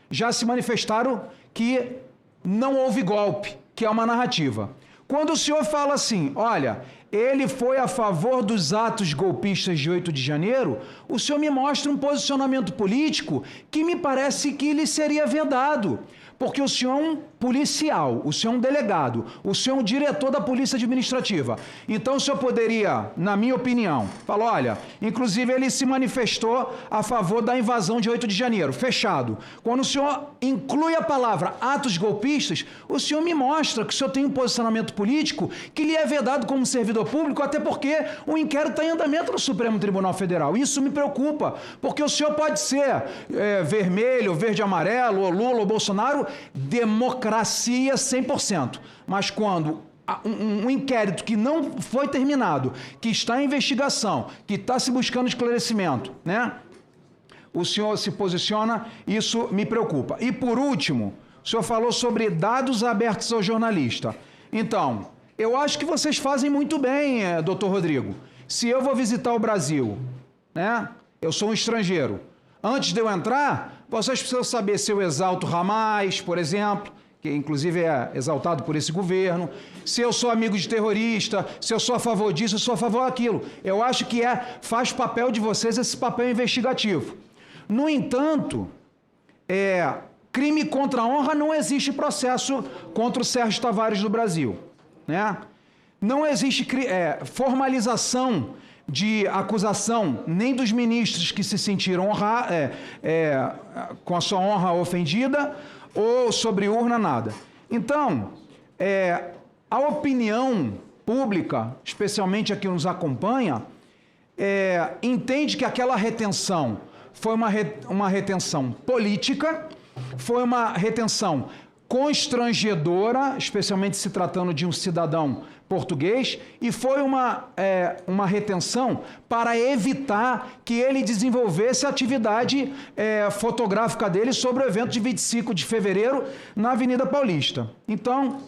já se manifestaram que não houve golpe, que é uma narrativa. Quando o senhor fala assim, olha, ele foi a favor dos atos golpistas de 8 de janeiro, o senhor me mostra um posicionamento político que me parece que lhe seria vedado. Porque o senhor é um policial, o senhor é um delegado, o senhor é um diretor da Polícia Administrativa. Então o senhor poderia, na minha opinião, falar, olha, inclusive ele se manifestou a favor da invasão de 8 de janeiro, fechado. Quando o senhor inclui a palavra atos golpistas, o senhor me mostra que o senhor tem um posicionamento político que lhe é vedado como servidor público, até porque o inquérito está em andamento no Supremo Tribunal Federal. Isso me preocupa, porque o senhor pode ser vermelho, verde e amarelo, ou Lula, ou Bolsonaro, democracia 100%. Mas quando um inquérito que não foi terminado, que está em investigação, que está se buscando esclarecimento, né? O senhor se posiciona, isso me preocupa. E por último, o senhor falou sobre dados abertos ao jornalista. Então, eu acho que vocês fazem muito bem, doutor Rodrigo. Se eu vou visitar o Brasil, né? Eu sou um estrangeiro. Antes de eu entrar, vocês precisam saber se eu exalto Hamas, por exemplo, que inclusive é exaltado por esse governo, se eu sou amigo de terrorista, se eu sou a favor disso, eu sou a favor daquilo. Eu acho que faz papel de vocês esse papel investigativo. No entanto, crime contra a honra não existe processo contra o Sérgio Tavares do Brasil, né? Não existe formalização de acusação nem dos ministros que se sentiram com a sua honra ofendida ou sobre urna, nada. Então, a opinião pública, especialmente a que nos acompanha, entende que aquela retenção foi uma retenção política, foi uma retenção constrangedora, especialmente se tratando de um cidadão português, e foi uma retenção para evitar que ele desenvolvesse a atividade fotográfica dele sobre o evento de 25 de fevereiro na Avenida Paulista. Então,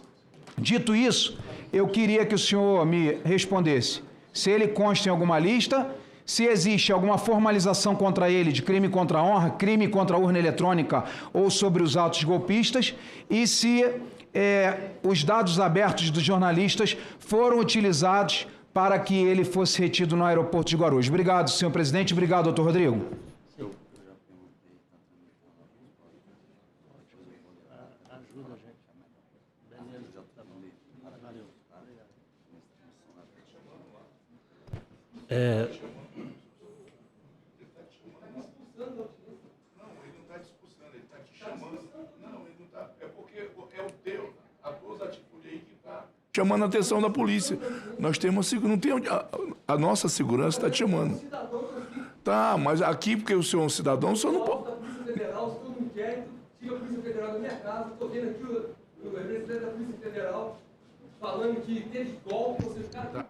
dito isso, eu queria que o senhor me respondesse se ele consta em alguma lista, se existe alguma formalização contra ele de crime contra a honra, crime contra a urna eletrônica ou sobre os atos golpistas, e se os dados abertos dos jornalistas foram utilizados para que ele fosse retido no aeroporto de Guarulhos. Obrigado, senhor presidente. Obrigado, doutor Rodrigo. Chamando a atenção da polícia. Nós temos não tem a nossa segurança está te chamando. Tá, mas aqui porque o senhor é um cidadão, o senhor não pode. Polícia Federal, se todo um inquérito, tira a Polícia Federal da minha casa, estou vendo aqui o representante da Polícia Federal falando que teve golpe, você fica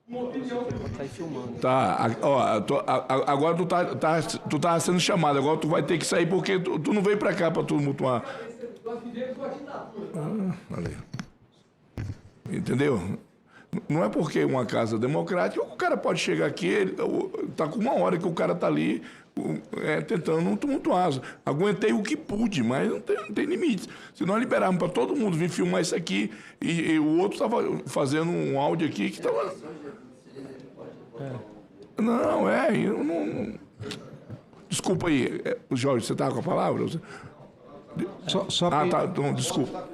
uma opinião. Tá filmando. Tá, agora tu tá sendo chamado, agora tu vai ter que sair porque tu não veio pra cá pra tu mutuar. Nós vivemos uma ditadura. Olha aí. Entendeu? Não é porque é uma casa democrática, o cara pode chegar aqui, tá com 1 hora que o cara tá ali tentando não tumultuar. Aguentei o que pude, mas não tem limite. Se nós liberarmos para todo mundo vir filmar isso aqui, e o outro estava fazendo um áudio aqui que estava... Não, eu não... Desculpa aí, Jorge, você estava com a palavra? Tá, então, desculpa.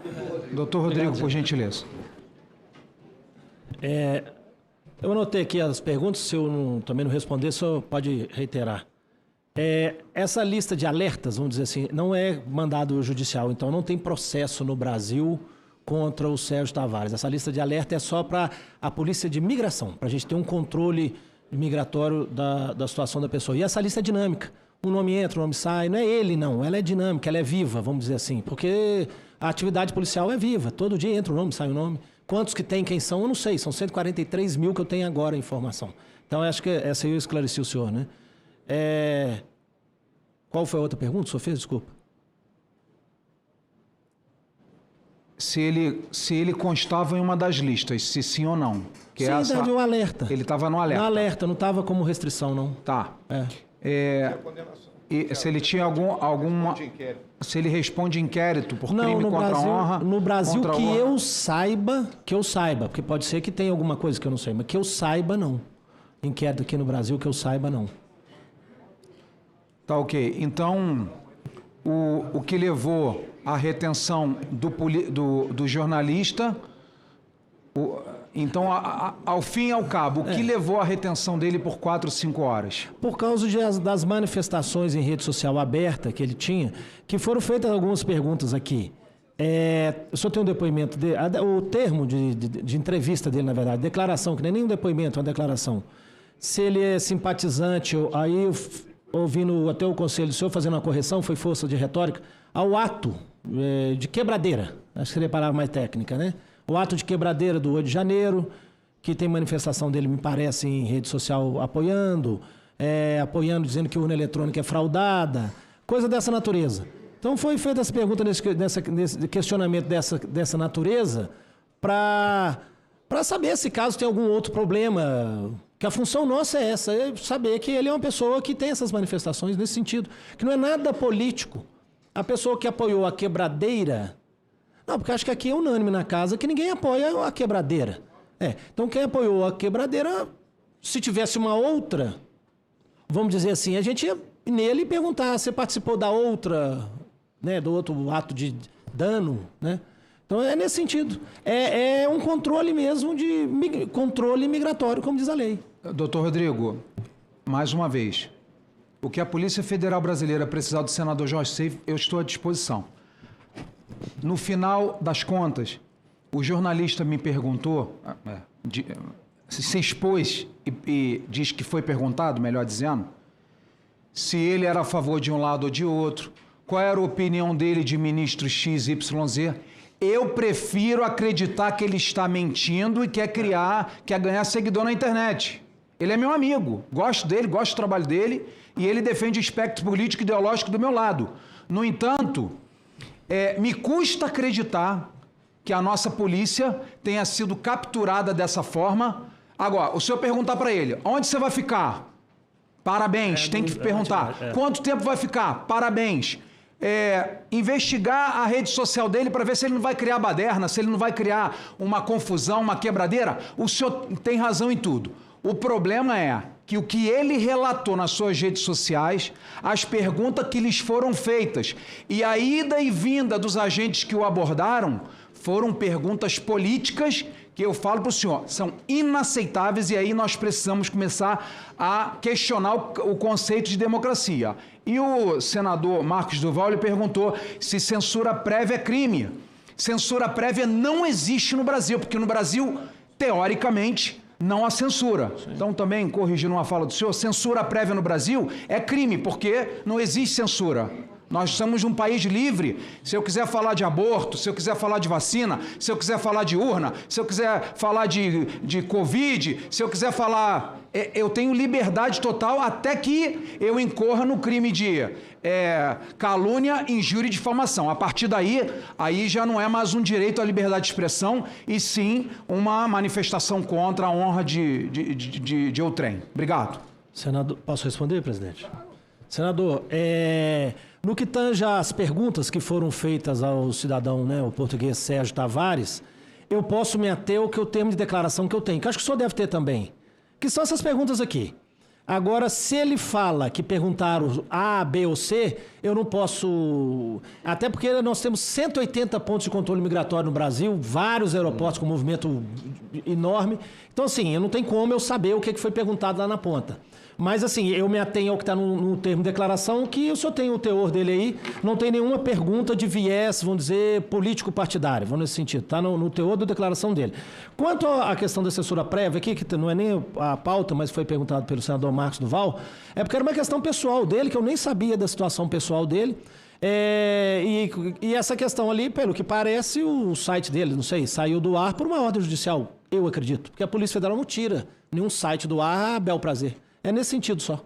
Doutor Rodrigo, por gentileza. Eu anotei aqui as perguntas, se eu também não responder, o senhor pode reiterar. Essa lista de alertas, vamos dizer assim, não é mandado judicial, então não tem processo no Brasil contra o Sérgio Tavares. Essa lista de alerta é só para a Polícia de Migração, para a gente ter um controle migratório da situação da pessoa. E essa lista é dinâmica. Um nome entra, um nome sai. Não é ele, não. Ela é dinâmica, ela é viva, vamos dizer assim. Porque a atividade policial é viva. Todo dia entra um nome, sai um nome. Quantos que tem, quem são, eu não sei. São 143 mil que eu tenho agora a informação. Então, acho que essa aí eu esclareci o senhor, né? Qual foi a outra pergunta? O senhor fez? Desculpa. Se ele constava em uma das listas, se sim ou não. Que sim, essa... deu um alerta. Ele estava no alerta. No alerta, não estava como restrição, não. Tá. E se ele tinha alguma... Se ele responde inquérito por crime contra a honra... No Brasil, contra a que honra. eu saiba, porque pode ser que tenha alguma coisa que eu não sei, mas que eu saiba, não. Inquérito aqui no Brasil, que eu saiba, não. Tá ok. Então, o que levou à retenção do jornalista... Então, ao fim e ao cabo, o que levou à retenção dele por 4 ou 5 horas? Por causa das manifestações em rede social aberta que ele tinha, que foram feitas algumas perguntas aqui. Eu só tenho um depoimento dele, o termo de entrevista dele, na verdade, declaração, que não é nem um depoimento, é uma declaração. Se ele é simpatizante, aí ouvindo até o conselho do senhor fazendo uma correção, foi força de retórica, ao ato de quebradeira, acho que seria a palavra mais técnica, né? O ato de quebradeira do 8 de janeiro, que tem manifestação dele, me parece, em rede social apoiando, dizendo que a urna eletrônica é fraudada, coisa dessa natureza. Então foi feita essa pergunta nesse questionamento dessa natureza para saber se caso tem algum outro problema, que a função nossa é essa, é saber que ele é uma pessoa que tem essas manifestações nesse sentido, que não é nada político. A pessoa que apoiou a quebradeira... Não, porque acho que aqui é unânime na casa que ninguém apoia a quebradeira. Então quem apoiou a quebradeira, se tivesse uma outra, vamos dizer assim, a gente ia nele perguntar, você participou da outra, né, do outro ato de dano, né? Então é nesse sentido. É um controle mesmo controle migratório, como diz a lei. Doutor Rodrigo, mais uma vez, o que a Polícia Federal Brasileira precisar do senador Jorge Seif, eu estou à disposição. No final das contas, o jornalista me perguntou, se expôs e diz que foi perguntado, melhor dizendo, se ele era a favor de um lado ou de outro, qual era a opinião dele de ministro XYZ. Eu prefiro acreditar que ele está mentindo e quer ganhar seguidor na internet. Ele é meu amigo, gosto dele, gosto do trabalho dele e ele defende o espectro político e ideológico do meu lado. No entanto... me custa acreditar que a nossa polícia tenha sido capturada dessa forma. Agora, o senhor perguntar para ele, onde você vai ficar? Parabéns, tem que perguntar. Quanto tempo vai ficar? Parabéns. Investigar a rede social dele para ver se ele não vai criar baderna, se ele não vai criar uma confusão, uma quebradeira. O senhor tem razão em tudo. O problema é que o que ele relatou nas suas redes sociais, as perguntas que lhes foram feitas e a ida e vinda dos agentes que o abordaram foram perguntas políticas que eu falo para o senhor, são inaceitáveis e aí nós precisamos começar a questionar o conceito de democracia. E o senador Marcos Duval lhe perguntou se censura prévia é crime. Censura prévia não existe no Brasil, porque no Brasil, teoricamente, não há censura. Sim. Então, também, corrigindo uma fala do senhor, censura prévia no Brasil é crime, porque não existe censura. Nós somos um país livre. Se eu quiser falar de aborto, se eu quiser falar de vacina, se eu quiser falar de urna, se eu quiser falar de Covid, se eu quiser falar... Eu tenho liberdade total até que eu incorra no crime de calúnia, injúria e difamação. A partir daí, aí já não é mais um direito à liberdade de expressão e sim uma manifestação contra a honra de outrem. Obrigado. Senador, posso responder, presidente? Senador, no que tange as perguntas que foram feitas ao cidadão, né, o português Sérgio Tavares, eu posso me ater ao que o termo de declaração que eu tenho, que acho que o senhor deve ter também, que são essas perguntas aqui. Agora, se ele fala que perguntaram A, B ou C, eu não posso... Até porque nós temos 180 pontos de controle migratório no Brasil, vários aeroportos com movimento enorme. Então, assim, eu não tenho como eu saber o que foi perguntado lá na ponta. Mas, assim, eu me atenho ao que está no termo de declaração, que o senhor tem o teor dele aí, não tem nenhuma pergunta de viés, vamos dizer, político-partidário, vamos nesse sentido, está no teor da declaração dele. Quanto à questão da censura prévia, aqui, que não é nem a pauta, mas foi perguntado pelo senador Marcos Duval, é porque era uma questão pessoal dele, que eu nem sabia da situação pessoal dele, e essa questão ali, pelo que parece, o site dele, não sei, saiu do ar por uma ordem judicial, eu acredito, porque a Polícia Federal não tira nenhum site do ar a bel prazer. É nesse sentido só.